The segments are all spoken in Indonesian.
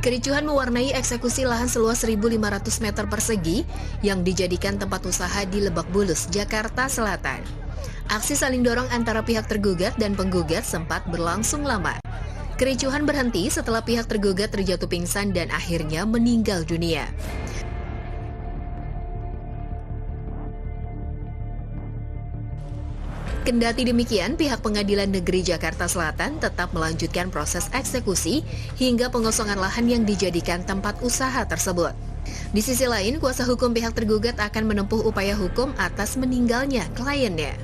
Kericuhan mewarnai eksekusi lahan seluas 1.500 meter persegi yang dijadikan tempat usaha di Lebak Bulus, Jakarta Selatan. Aksi saling dorong antara pihak tergugat dan penggugat sempat berlangsung lama. Kericuhan berhenti setelah pihak tergugat terjatuh pingsan dan akhirnya meninggal dunia. Kendati demikian, pihak Pengadilan Negeri Jakarta Selatan tetap melanjutkan proses eksekusi hingga pengosongan lahan yang dijadikan tempat usaha tersebut. Di sisi lain, kuasa hukum pihak tergugat akan menempuh upaya hukum atas meninggalnya kliennya.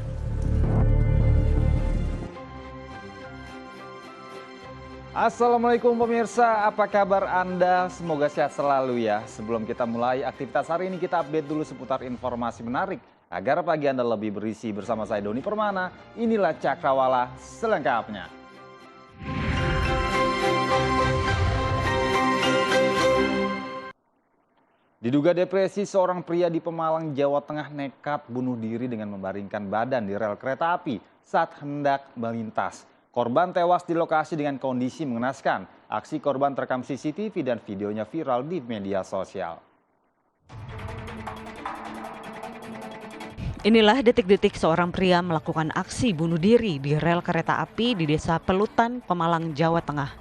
Assalamualaikum pemirsa, apa kabar Anda? Semoga sehat selalu ya. Sebelum kita mulai aktivitas hari ini, kita update dulu seputar informasi menarik. Agar pagi Anda lebih berisi bersama saya Doni Permana, inilah Cakrawala selengkapnya. Diduga depresi, seorang pria di Pemalang, Jawa Tengah nekat bunuh diri dengan membaringkan badan di rel kereta api saat hendak melintas. Korban tewas di lokasi dengan kondisi mengenaskan. Aksi korban terekam CCTV dan videonya viral di media sosial. Inilah detik-detik seorang pria melakukan aksi bunuh diri di rel kereta api di Desa Pelutan, Pemalang, Jawa Tengah.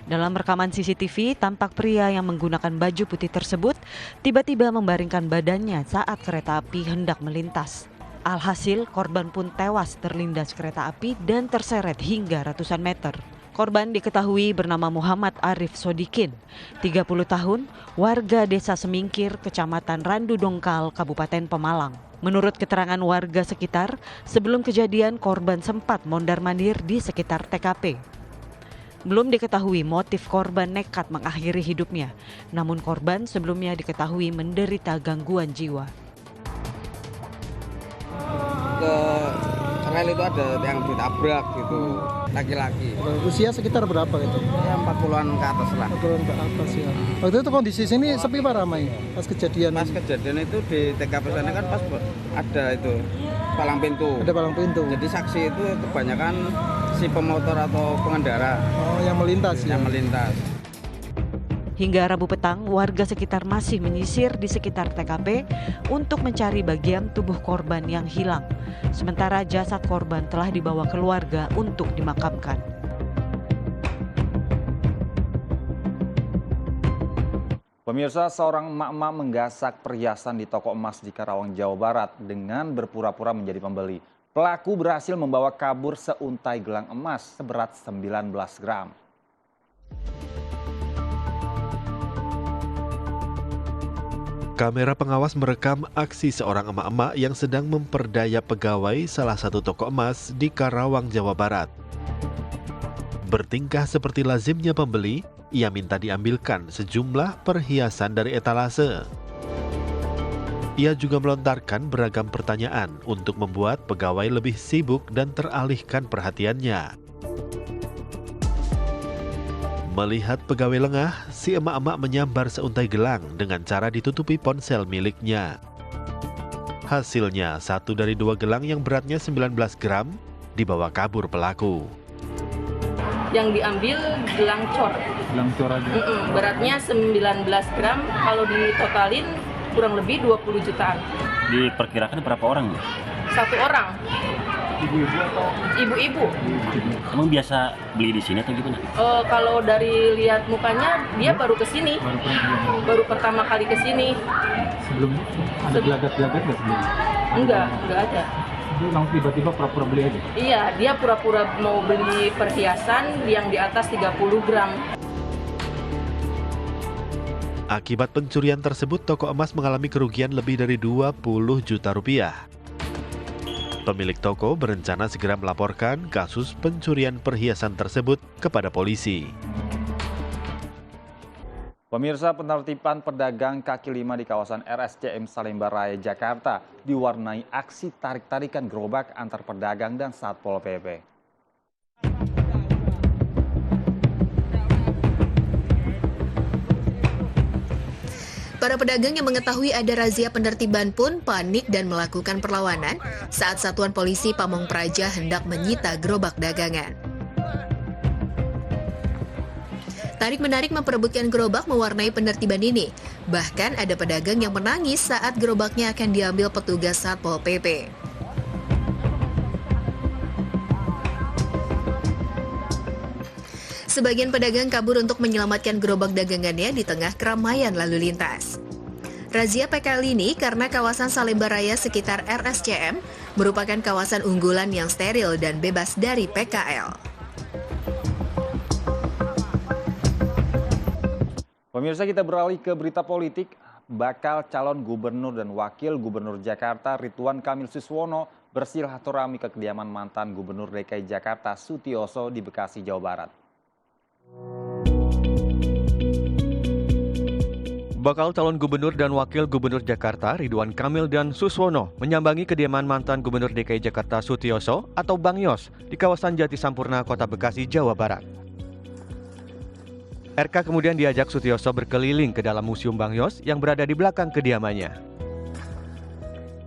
Dalam rekaman CCTV, tampak pria yang menggunakan baju putih tersebut tiba-tiba membaringkan badannya saat kereta api hendak melintas. Alhasil, korban pun tewas terlindas kereta api dan terseret hingga ratusan meter. Korban diketahui bernama Muhammad Arif Sodikin, 30 tahun, warga Desa Semingkir, Kecamatan Randu Dongkal, Kabupaten Pemalang. Menurut keterangan warga sekitar, sebelum kejadian korban sempat mondar-mandir di sekitar TKP. Belum diketahui motif korban nekat mengakhiri hidupnya, namun korban sebelumnya diketahui menderita gangguan jiwa. Ke rel itu ada yang ditabrak gitu, laki-laki. Usia sekitar berapa gitu? Ya 40-an ke atas lah. 40-an ke atas ya. Waktu itu kondisi sini sepi apa ramai pas kejadian? Pas kejadian itu di TKP sana kan pas ada itu palang pintu. Ada palang pintu. Jadi saksi itu kebanyakan si pemotor atau pengendara. Oh, yang melintas ya? Yang melintas. Hingga Rabu petang, warga sekitar masih menyisir di sekitar TKP untuk mencari bagian tubuh korban yang hilang. Sementara jasad korban telah dibawa keluarga untuk dimakamkan. Pemirsa, seorang emak-emak menggasak perhiasan di toko emas di Karawang, Jawa Barat dengan berpura-pura menjadi pembeli. Pelaku berhasil membawa kabur seuntai gelang emas seberat 19 gram. Kamera pengawas merekam aksi seorang emak-emak yang sedang memperdaya pegawai salah satu toko emas di Karawang, Jawa Barat. Bertingkah seperti lazimnya pembeli, ia minta diambilkan sejumlah perhiasan dari etalase. Ia juga melontarkan beragam pertanyaan untuk membuat pegawai lebih sibuk dan teralihkan perhatiannya. Melihat pegawai lengah, si emak-emak menyambar seuntai gelang dengan cara ditutupi ponsel miliknya. Hasilnya, satu dari dua gelang yang beratnya 19 gram dibawa kabur pelaku. Yang diambil gelang cor. Gelang cor aja? Beratnya 19 gram, kalau ditotalin kurang lebih 20 jutaan. Diperkirakan berapa orang? Satu orang. Ibu-ibu atau? Ibu-ibu. Emang biasa beli di sini atau gimana? Kalau dari lihat mukanya, dia baru kesini. Baru pertama kali kesini. Sebelumnya ada gelagat-gelagat nggak sebelumnya? Enggak ada. Dia langsung tiba-tiba pura-pura beli aja? Iya, dia pura-pura mau beli perhiasan yang di atas 30 gram. Akibat pencurian tersebut, toko emas mengalami kerugian lebih dari 20 juta rupiah. Pemilik toko berencana segera melaporkan kasus pencurian perhiasan tersebut kepada polisi. Pemirsa, penertiban pedagang kaki lima di kawasan RSCM Salemba Raya, Jakarta diwarnai aksi tarik-tarikan gerobak antar pedagang dan Satpol PP. Para pedagang yang mengetahui ada razia penertiban pun panik dan melakukan perlawanan saat Satuan Polisi Pamong Praja hendak menyita gerobak dagangan. Tarik-menarik memperebutkan gerobak mewarnai penertiban ini. Bahkan ada pedagang yang menangis saat gerobaknya akan diambil petugas Satpol PP. Sebagian pedagang kabur untuk menyelamatkan gerobak dagangannya di tengah keramaian lalu lintas. Razia PKL ini karena kawasan Salemba Raya sekitar RSCM merupakan kawasan unggulan yang steril dan bebas dari PKL. Pemirsa, kita beralih ke berita politik. Bakal calon gubernur dan wakil gubernur Jakarta Ridwan Kamil Suswono bersilaturahmi ke kediaman mantan gubernur DKI Jakarta Sutioso di Bekasi, Jawa Barat. Bakal calon gubernur dan wakil gubernur Jakarta Ridwan Kamil dan Suswono menyambangi kediaman mantan gubernur DKI Jakarta Sutioso atau Bang Yos di kawasan Jati Sampurna, Kota Bekasi, Jawa Barat. RK kemudian diajak Sutioso berkeliling ke dalam Museum Bang Yos yang berada di belakang kediamannya.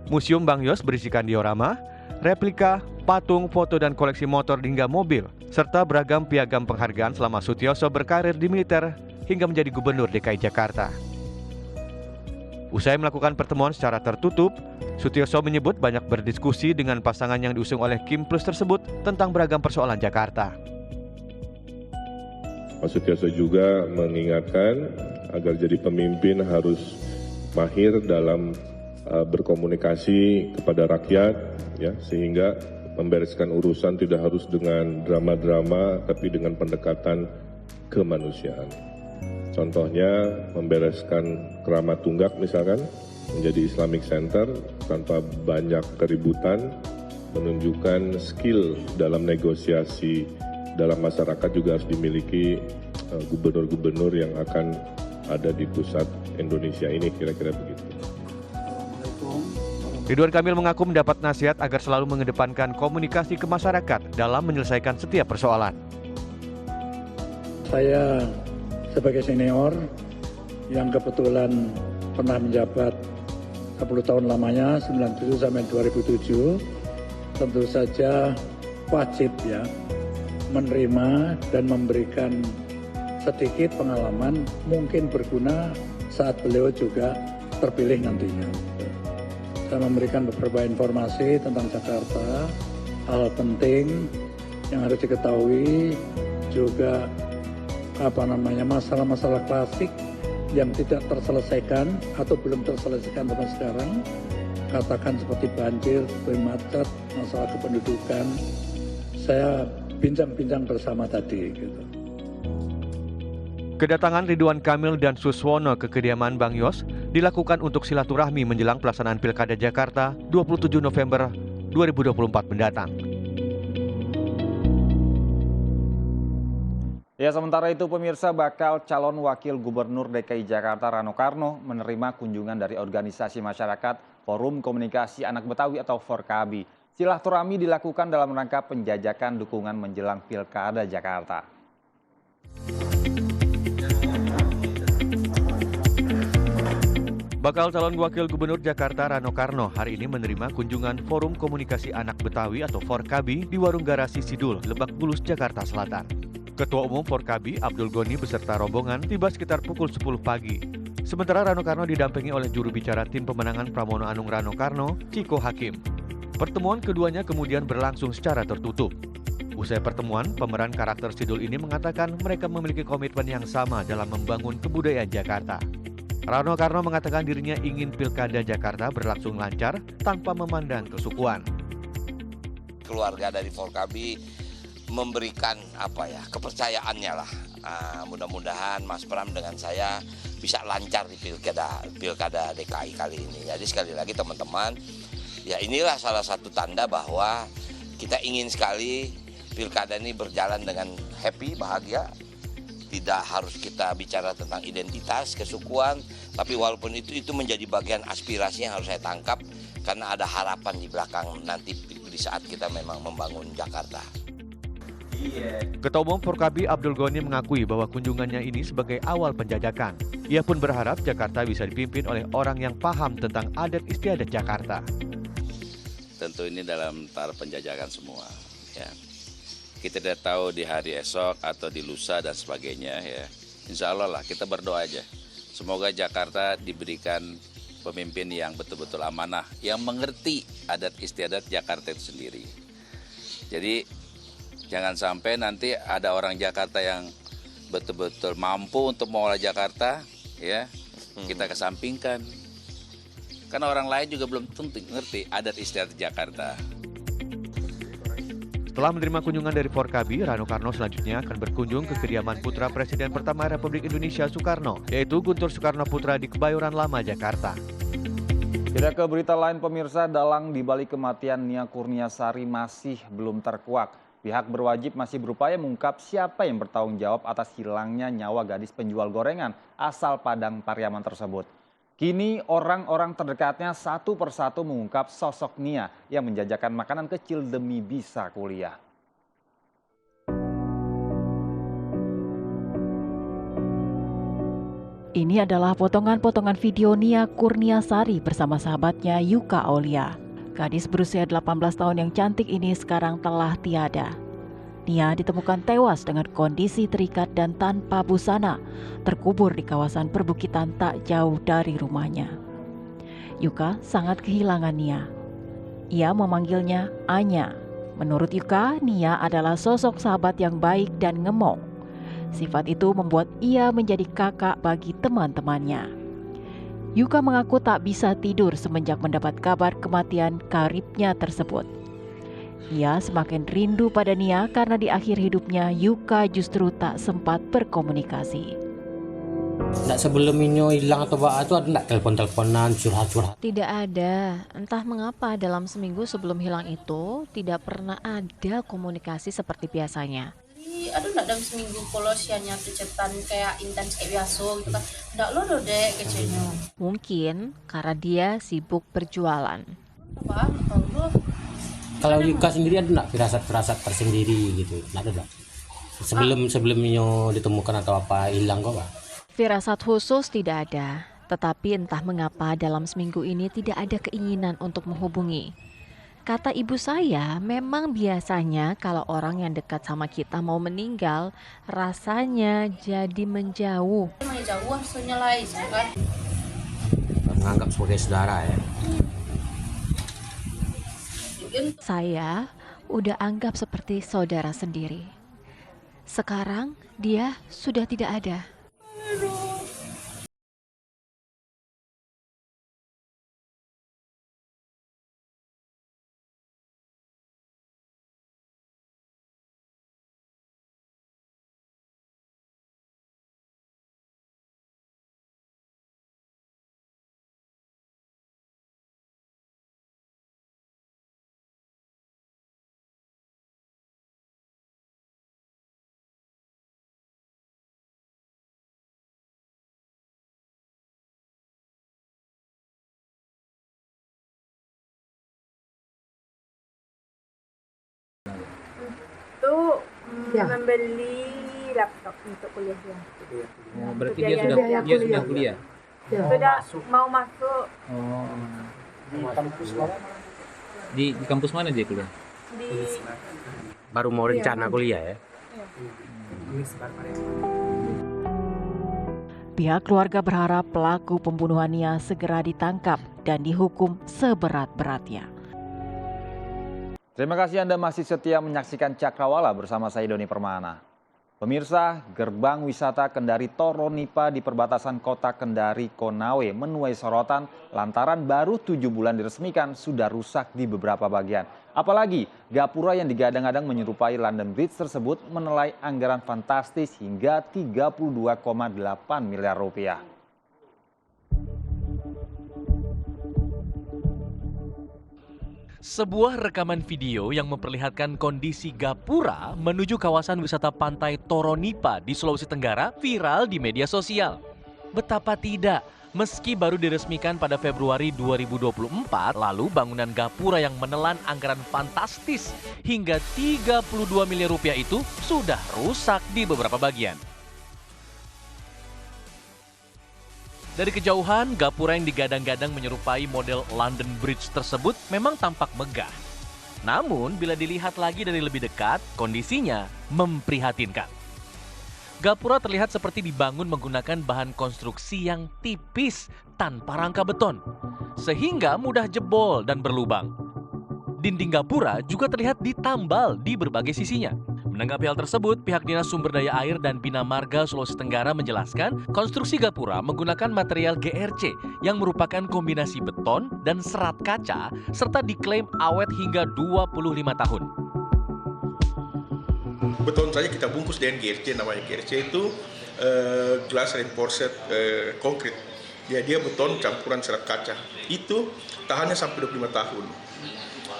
Museum Bang Yos berisikan diorama, replika, patung, foto dan koleksi motor hingga mobil, serta beragam piagam penghargaan selama Sutioso berkarir di militer hingga menjadi gubernur DKI Jakarta. Usai melakukan pertemuan secara tertutup, Sutioso menyebut banyak berdiskusi dengan pasangan yang diusung oleh Kim Plus tersebut tentang beragam persoalan Jakarta. Pak Sutioso juga mengingatkan agar jadi pemimpin harus mahir dalam berkomunikasi kepada rakyat, ya, sehingga membereskan urusan tidak harus dengan drama-drama, tapi dengan pendekatan kemanusiaan. Contohnya membereskan Keramat Tunggak misalkan menjadi Islamic Center tanpa banyak keributan, menunjukkan skill dalam negosiasi dalam masyarakat juga harus dimiliki gubernur-gubernur yang akan ada di pusat Indonesia ini, kira-kira begitu. Ridwan Kamil mengaku mendapat nasihat agar selalu mengedepankan komunikasi ke masyarakat dalam menyelesaikan setiap persoalan. Saya sebagai senior yang kebetulan pernah menjabat 10 tahun lamanya, 97 sampai 2007, tentu saja wajib ya menerima dan memberikan sedikit pengalaman mungkin berguna saat beliau juga terpilih nantinya. Saya memberikan beberapa informasi tentang Jakarta, hal penting yang harus diketahui, juga masalah-masalah klasik yang tidak terselesaikan atau belum terselesaikan sampai sekarang, katakan seperti banjir, seperti macet, masalah kependudukan. Saya bincang-bincang bersama tadi gitu. Kedatangan Ridwan Kamil dan Suswono ke kediaman Bang Yos dilakukan untuk silaturahmi menjelang pelaksanaan Pilkada Jakarta 27 November 2024 mendatang. Ya, sementara itu pemirsa, bakal calon wakil gubernur DKI Jakarta Rano Karno menerima kunjungan dari organisasi masyarakat Forum Komunikasi Anak Betawi atau Forkabi. Silaturahmi dilakukan dalam rangka penjajakan dukungan menjelang Pilkada Jakarta. Bakal calon wakil gubernur Jakarta Rano Karno hari ini menerima kunjungan Forum Komunikasi Anak Betawi atau Forkabi di Warung Garasi Sidul, Lebak Bulus, Jakarta Selatan. Ketua Umum Forkabi Abdul Goni beserta rombongan tiba sekitar pukul 10 pagi. Sementara Rano Karno didampingi oleh juru bicara tim pemenangan Pramono Anung Rano Karno, Ciko Hakim. Pertemuan keduanya kemudian berlangsung secara tertutup. Usai pertemuan, pemeran karakter Sidul ini mengatakan mereka memiliki komitmen yang sama dalam membangun kebudayaan Jakarta. Rano Karno mengatakan dirinya ingin Pilkada Jakarta berlangsung lancar tanpa memandang kesukuan. Keluarga dari Forkabi memberikan kepercayaannya lah. Mudah-mudahan Mas Pram dengan saya bisa lancar di Pilkada DKI kali ini. Jadi sekali lagi teman-teman, ya inilah salah satu tanda bahwa kita ingin sekali Pilkada ini berjalan dengan happy, bahagia. Tidak harus kita bicara tentang identitas, kesukuan, tapi walaupun itu menjadi bagian aspirasi yang harus saya tangkap karena ada harapan di belakang nanti di saat kita memang membangun Jakarta. Ketua Umum Forkabi Abdul Goni mengakui bahwa kunjungannya ini sebagai awal penjajakan. Ia pun berharap Jakarta bisa dipimpin oleh orang yang paham tentang adat istiadat Jakarta. Tentu ini dalam tahap penjajakan semua. Ya. Kita tidak tahu di hari esok atau di lusa dan sebagainya. Ya. Insya Allah lah, kita berdoa aja. Semoga Jakarta diberikan pemimpin yang betul-betul amanah, yang mengerti adat istiadat Jakarta itu sendiri. Jadi jangan sampai nanti ada orang Jakarta yang betul-betul mampu untuk mengolah Jakarta, ya kita kesampingkan. Karena orang lain juga belum tentu ngerti adat istiadat Jakarta. Setelah menerima kunjungan dari Forkabi, Rano Karno selanjutnya akan berkunjung ke kediaman putra Presiden pertama Republik Indonesia Soekarno, yaitu Guntur Soekarno Putra di Kebayoran Lama, Jakarta. Kita ke berita lain pemirsa, dalang di balik kematian Nia Kurniasari masih belum terkuak. Pihak berwajib masih berupaya mengungkap siapa yang bertanggung jawab atas hilangnya nyawa gadis penjual gorengan asal Padang Pariaman tersebut. Kini orang-orang terdekatnya satu persatu mengungkap sosok Nia yang menjajakan makanan kecil demi bisa kuliah. Ini adalah potongan-potongan video Nia Kurniasari bersama sahabatnya Yuka Aulia. Gadis berusia 18 tahun yang cantik ini sekarang telah tiada. Nia ditemukan tewas dengan kondisi terikat dan tanpa busana, terkubur di kawasan perbukitan tak jauh dari rumahnya. Yuka sangat kehilangan Nia. Ia memanggilnya Anya. Menurut Yuka, Nia adalah sosok sahabat yang baik dan ngemong. Sifat itu membuat ia menjadi kakak bagi teman-temannya. Yuka mengaku tak bisa tidur semenjak mendapat kabar kematian karibnya tersebut. Ia semakin rindu pada Nia karena di akhir hidupnya Yuka justru tak sempat berkomunikasi. Nggak sebelum ini hilang atau apa itu ada nggak telepon-teleponan, curhat-curhat? Tidak ada. Entah mengapa dalam seminggu sebelum hilang itu tidak pernah ada komunikasi seperti biasanya. Aduh nggak dalam seminggu kalau sianya tuh cetan kayak intens kayak biasa gitu kan. Nggak lo deh kecilnya. Mungkin karena dia sibuk berjualan. Apa? Tahu. Kalau Yuka sendiri ada nggak firasat-firasat tersendiri gitu? Nggak ada. Sebelumnya ditemukan atau apa hilang kok Pak? Firasat khusus tidak ada. Tetapi entah mengapa dalam seminggu ini tidak ada keinginan untuk menghubungi. Kata ibu saya, memang biasanya kalau orang yang dekat sama kita mau meninggal, rasanya jadi menjauh. Menjauh harusnya lah, kan? Menganggap sebagai saudara ya. Saya udah anggap seperti saudara sendiri. Sekarang dia sudah tidak ada. Membeli laptop untuk kuliah dia. Oh, berarti dia sudah kuliah. Sudah mau masuk. Oh. Di kampus mana dia kuliah? Baru mau rencana kuliah ya. Pihak keluarga berharap pelaku pembunuhan Nia segera ditangkap dan dihukum seberat-beratnya. Terima kasih Anda masih setia menyaksikan Cakrawala bersama saya Doni Permana. Pemirsa, gerbang wisata Kendari Toronipa di perbatasan kota Kendari Konawe menuai sorotan lantaran baru 7 bulan diresmikan sudah rusak di beberapa bagian. Apalagi gapura yang digadang-gadang menyerupai London Bridge tersebut menelai anggaran fantastis hingga 32,8 miliar rupiah. Sebuah rekaman video yang memperlihatkan kondisi gapura menuju kawasan wisata pantai Toronipa di Sulawesi Tenggara viral di media sosial. Betapa tidak, meski baru diresmikan pada Februari 2024, lalu bangunan gapura yang menelan anggaran fantastis hingga 32 miliar rupiah itu sudah rusak di beberapa bagian. Dari kejauhan, gapura yang digadang-gadang menyerupai model London Bridge tersebut memang tampak megah. Namun, bila dilihat lagi dari lebih dekat, kondisinya memprihatinkan. Gapura terlihat seperti dibangun menggunakan bahan konstruksi yang tipis tanpa rangka beton, sehingga mudah jebol dan berlubang. Dinding gapura juga terlihat ditambal di berbagai sisinya. Menanggapi hal tersebut, pihak Dinas Sumber Daya Air dan Bina Marga Sulawesi Tenggara menjelaskan konstruksi gapura menggunakan material GRC yang merupakan kombinasi beton dan serat kaca serta diklaim awet hingga 25 tahun. Beton saja kita bungkus dengan GRC, namanya GRC itu glass reinforced concrete. Dia beton campuran serat kaca. Itu tahannya sampai 25 tahun.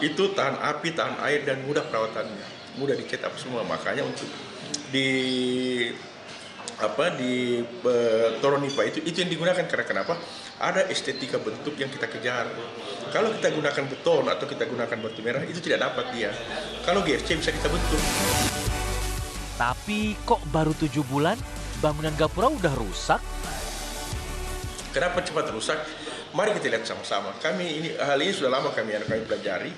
Itu tahan api, tahan air, dan mudah perawatannya. Mudah dicat apa semua, makanya untuk di Toronipa itu yang digunakan karena kenapa? Ada estetika bentuk yang kita kejar. Kalau kita gunakan beton atau kita gunakan batu merah itu tidak dapat dia. Kalau GRC bisa kita bentuk. Tapi kok baru 7 bulan bangunan gapura udah rusak? Kenapa cepat rusak? Mari kita lihat sama-sama. Hal ini sudah lama kami pelajari.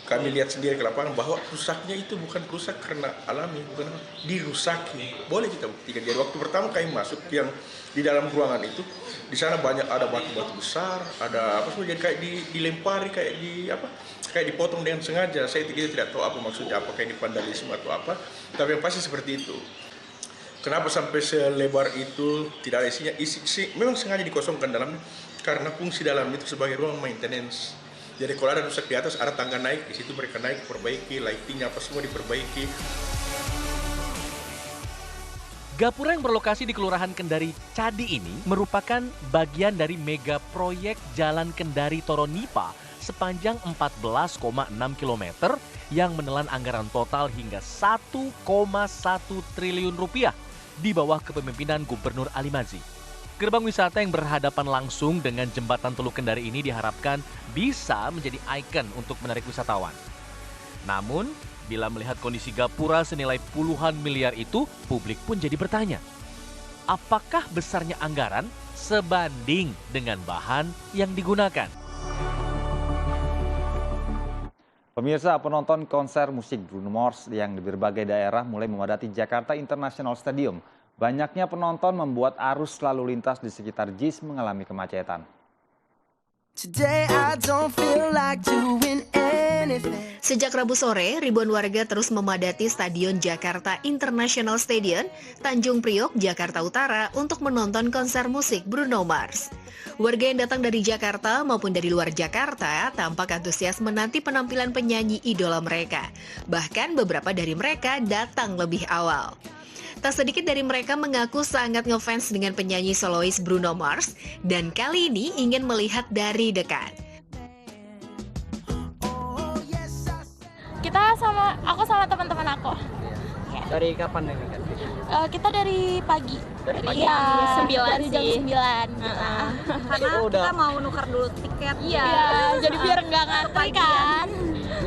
Kami lihat sendiri ke lapangan bahwa rusaknya itu bukan rusak karena alami, bukan dirusaki. Boleh kita buktikan. Jadi waktu pertama kami masuk yang di dalam ruangan itu, di sana banyak ada batu-batu besar, ada apa semua, jadi kayak dilempari, kayak dipotong dengan sengaja. Kita tidak tahu apa maksudnya, apakah ini vandalisme atau apa. Tapi yang pasti seperti itu. Kenapa sampai selebar itu tidak ada isinya? Memang sengaja dikosongkan dalamnya karena fungsi dalam itu sebagai ruang maintenance. Jadi kalau ada rusak di atas, ada tangga naik, di situ mereka naik, perbaiki, lightingnya apa semua diperbaiki. Gapura yang berlokasi di Kelurahan Kendari Cadi ini merupakan bagian dari mega proyek Jalan Kendari Toronipa sepanjang 14,6 km yang menelan anggaran total hingga 1,1 triliun rupiah di bawah kepemimpinan Gubernur Ali Mazzi. Gerbang wisata yang berhadapan langsung dengan jembatan Teluk Kendari ini diharapkan bisa menjadi ikon untuk menarik wisatawan. Namun, bila melihat kondisi gapura senilai puluhan miliar itu, publik pun jadi bertanya, apakah besarnya anggaran sebanding dengan bahan yang digunakan? Pemirsa, penonton konser musik Bruno Mars yang di berbagai daerah mulai memadati Jakarta International Stadium. Banyaknya penonton membuat arus lalu lintas di sekitar JIS mengalami kemacetan. Sejak Rabu sore, ribuan warga terus memadati Stadion Jakarta International Stadium, Tanjung Priok, Jakarta Utara untuk menonton konser musik Bruno Mars. Warga yang datang dari Jakarta maupun dari luar Jakarta tampak antusias menanti penampilan penyanyi idola mereka. Bahkan beberapa dari mereka datang lebih awal. Tak sedikit dari mereka mengaku sangat ngefans dengan penyanyi solois Bruno Mars dan kali ini ingin melihat dari dekat. Aku sama teman-teman aku. Dari kapan ini kan? Kita dari pagi. Dari pagi? Iya, Dari jam 9. Karena kita mau nukar dulu tiket. Iya, jadi biar nggak ngantri kan.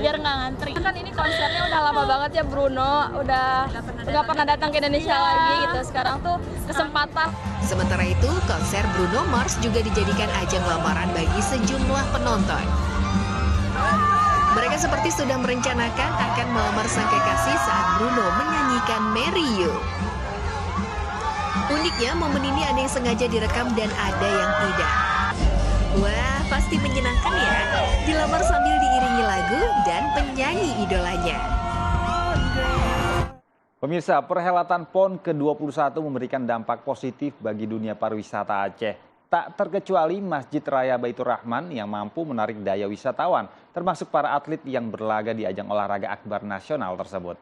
Biar nggak ngantri. Kan ini konsernya udah lama banget ya Bruno, udah nggak pernah datang ke Indonesia lagi gitu. Sekarang tuh kesempatan. Sementara itu, konser Bruno Mars juga dijadikan ajang lamaran bagi sejumlah penonton. Mereka seperti sudah merencanakan akan melamar sang kekasih saat Bruno menyanyikan Marry You. Uniknya, momen ini ada yang sengaja direkam dan ada yang tidak. Wah, pasti menyenangkan ya, dilamar sambil diiringi lagu dan penyanyi idolanya. Pemirsa, perhelatan PON ke-21 memberikan dampak positif bagi dunia pariwisata Aceh. Tak terkecuali Masjid Raya Baitur Rahman yang mampu menarik daya wisatawan, termasuk para atlet yang berlaga di ajang olahraga akbar nasional tersebut.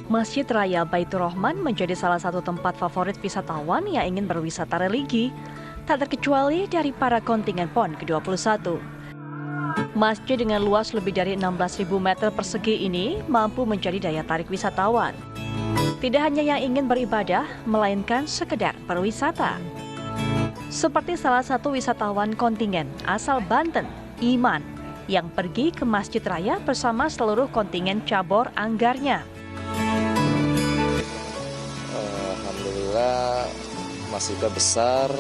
Masjid Raya Baitur Rahman menjadi salah satu tempat favorit wisatawan yang ingin berwisata religi, tak terkecuali dari para kontingen PON ke-21. Masjid dengan luas lebih dari 16.000 meter persegi ini mampu menjadi daya tarik wisatawan. Tidak hanya yang ingin beribadah, melainkan sekedar berwisata. Seperti salah satu wisatawan kontingen asal Banten, Iman, yang pergi ke Masjid Raya bersama seluruh kontingen cabur anggarnya. Alhamdulillah, masjidnya besar,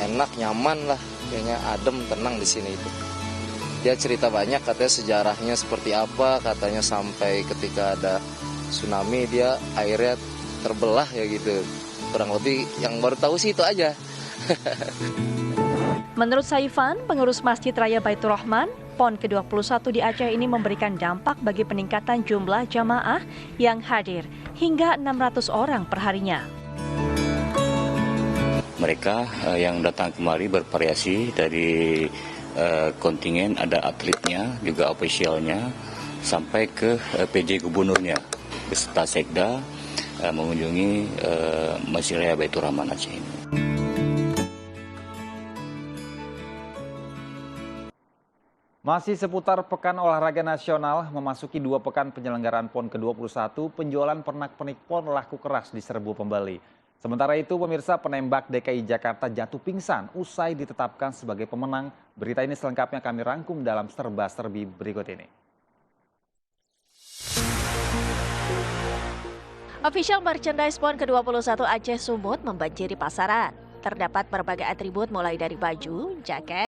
enak, nyaman lah, kayaknya adem, tenang di sini itu. Dia cerita banyak, katanya sejarahnya seperti apa, katanya sampai ketika ada tsunami dia airnya terbelah ya gitu. Kurang lebih yang baru tahu sih itu aja. Menurut Saifan, pengurus Masjid Raya Baitur Rahman, PON ke-21 di Aceh ini memberikan dampak bagi peningkatan jumlah jamaah yang hadir hingga 600 orang perharinya. Mereka yang datang kemari bervariasi dari kontingen, ada atletnya, juga ofisialnya, sampai ke PJ Gubernurnya, beserta Sekda mengunjungi Masjid Raya Baitur Rahman Aceh ini. Masih seputar Pekan Olahraga Nasional, memasuki 2 pekan penyelenggaraan PON ke-21, penjualan pernak-pernik PON laku keras diserbu pembeli. Sementara itu, pemirsa, penembak DKI Jakarta jatuh pingsan usai ditetapkan sebagai pemenang. Berita ini selengkapnya kami rangkum dalam serba-serbi berikut ini. Official merchandise PON ke-21 Aceh Sumut membanjiri pasaran. Terdapat berbagai atribut mulai dari baju, jaket,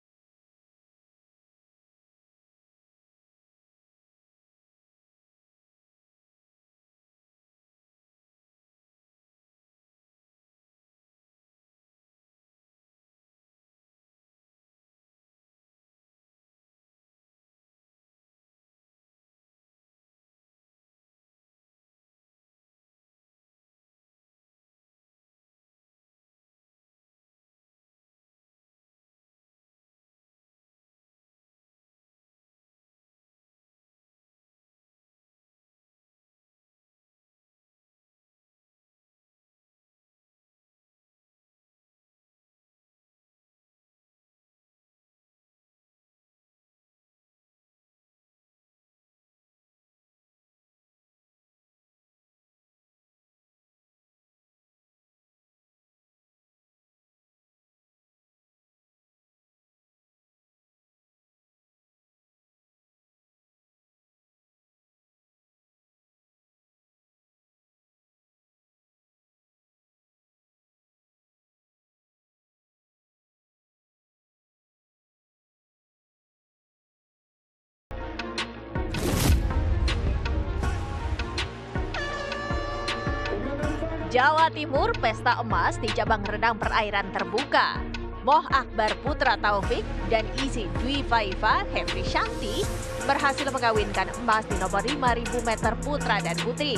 Jawa Timur pesta emas di cabang renang perairan terbuka. Moh Akbar Putra Taufik dan Izzy Dwi Faifa Hefri Shanti berhasil mengawinkan emas di nomor 5.000 meter putra dan putri.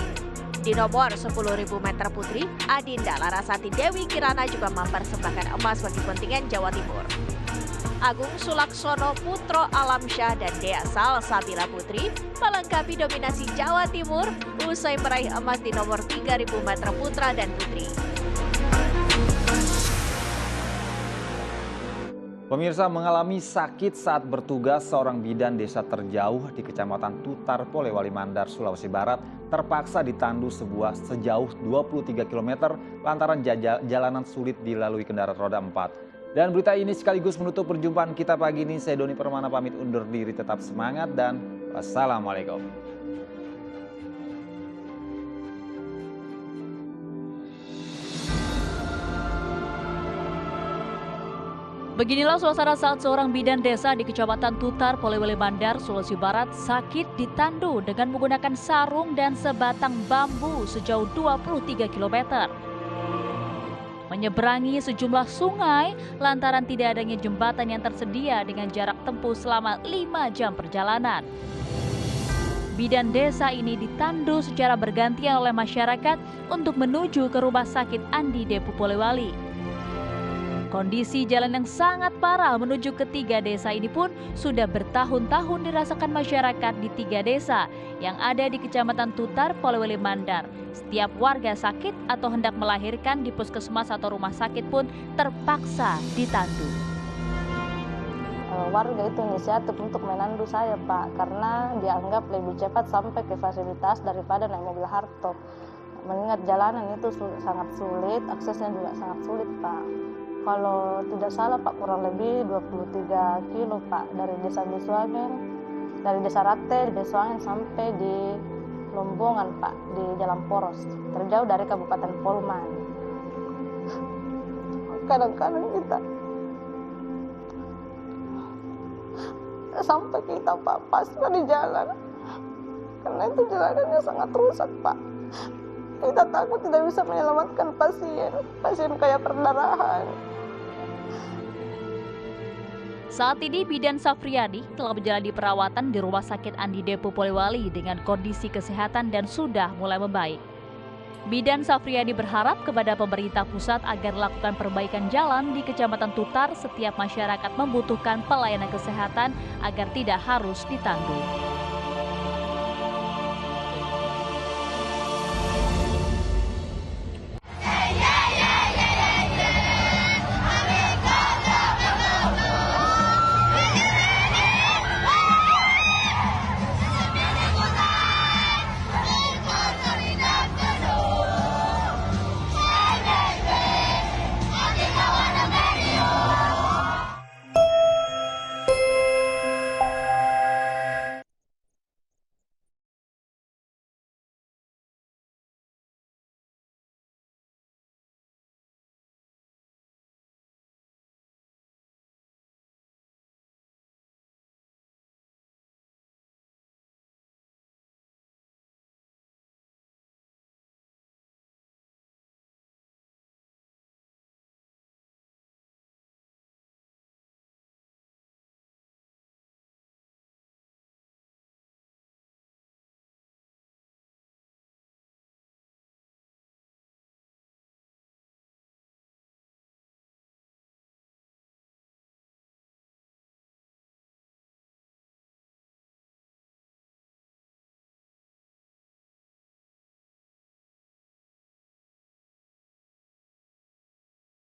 Di nomor 10.000 meter putri, Adinda Larasati Dewi Kirana juga mempersembahkan emas bagi kontingen Jawa Timur. Agung Sulaksono Putro Alamsyah dan Dea Salsabila Putri melengkapi dominasi Jawa Timur usai meraih emas di nomor 3.000 meter putra dan putri. Pemirsa, mengalami sakit saat bertugas, seorang bidan desa terjauh di Kecamatan Tutar, Polewali Mandar, Sulawesi Barat terpaksa ditandu sejauh 23 km lantaran jalanan sulit dilalui kendaraan roda 4. Dan berita ini sekaligus menutup perjumpaan kita pagi ini. Saya Doni Permana pamit undur diri, tetap semangat dan wassalamualaikum. Beginilah suasana saat seorang bidan desa di Kecamatan Tutar, Polewali Mandar, Sulawesi Barat sakit ditandu dengan menggunakan sarung dan sebatang bambu sejauh 23 km. Menyeberangi sejumlah sungai lantaran tidak adanya jembatan yang tersedia dengan jarak tempuh selama 5 jam perjalanan. Bidan desa ini ditandu secara bergantian oleh masyarakat untuk menuju ke rumah sakit Andi Depu Polewali. Kondisi jalan yang sangat parah menuju ke 3 desa ini pun sudah bertahun-tahun dirasakan masyarakat di 3 desa yang ada di Kecamatan Tutar, Polewali Mandar. Setiap warga sakit atau hendak melahirkan di puskesmas atau rumah sakit pun terpaksa ditandu. Warga itu inisiatif untuk menandu saya, Pak, karena dianggap lebih cepat sampai ke fasilitas daripada naik mobil hardtop. Mengingat jalanan itu sangat sulit, aksesnya juga sangat sulit, Pak. Kalau tidak salah, Pak, kurang lebih 23 kilo, Pak, dari desa Besuangen, dari desa Rate, di Besuangen sampai di Lombongan, Pak, di Jalan Poros, terjauh dari Kabupaten Polman. Kadang-kadang kita sampai kita, Pak, pasrah di jalan, karena itu jalanannya sangat rusak, Pak. Kita takut tidak bisa menyelamatkan pasien kayak perdarahan. Saat ini Bidan Safriadi telah menjalani perawatan di Rumah Sakit Andi Depo Polewali dengan kondisi kesehatan dan sudah mulai membaik. Bidan Safriadi berharap kepada pemerintah pusat agar lakukan perbaikan jalan di Kecamatan Tutar setiap masyarakat membutuhkan pelayanan kesehatan agar tidak harus ditanggung.